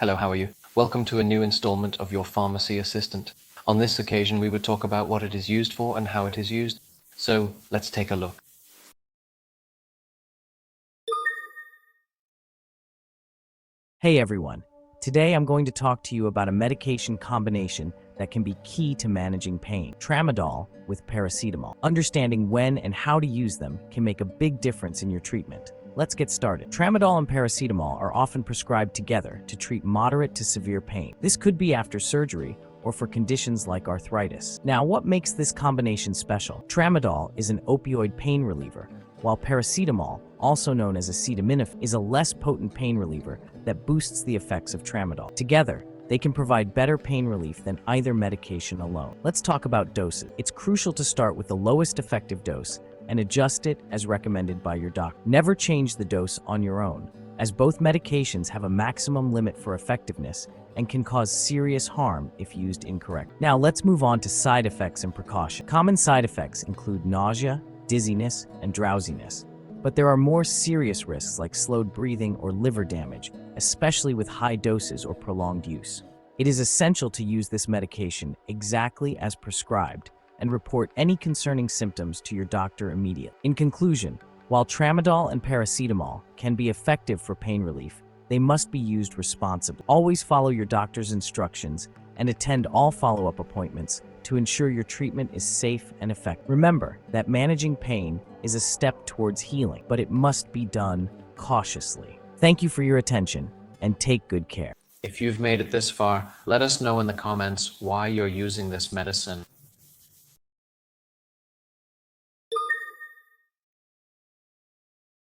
Hello, how are you? Welcome to a new installment of your Pharmacy Assistant. On this occasion, we would talk about what it is used for and how it is used. So let's take a look. Hey everyone, today I'm going to talk to you about a medication combination that can be key to managing pain, Tramadol with paracetamol. Understanding when and how to use them can make a big difference in your treatment. Let's get started. Tramadol and paracetamol are often prescribed together to treat moderate to severe pain. This could be after surgery or for conditions like arthritis. Now, what makes this combination special? Tramadol is an opioid pain reliever, while paracetamol, also known as acetaminophen, is a less potent pain reliever that boosts the effects of tramadol. Together, they can provide better pain relief than either medication alone. Let's talk about doses. It's crucial to start with the lowest effective dose and adjust it as recommended by your doctor. Never change the dose on your own, as both medications have a maximum limit for effectiveness and can cause serious harm if used incorrectly. Now let's move on to side effects and precautions. Common side effects include nausea, dizziness, and drowsiness. But there are more serious risks like slowed breathing or liver damage, especially with high doses or prolonged use. It is essential to use this medication exactly as prescribed and report any concerning symptoms to your doctor immediately. In conclusion, while tramadol and paracetamol can be effective for pain relief, they must be used responsibly. Always follow your doctor's instructions and attend all follow-up appointments to ensure your treatment is safe and effective. Remember that managing pain is a step towards healing, but it must be done cautiously. Thank you for your attention and take good care. If you've made it this far, let us know in the comments why you're using this medicine.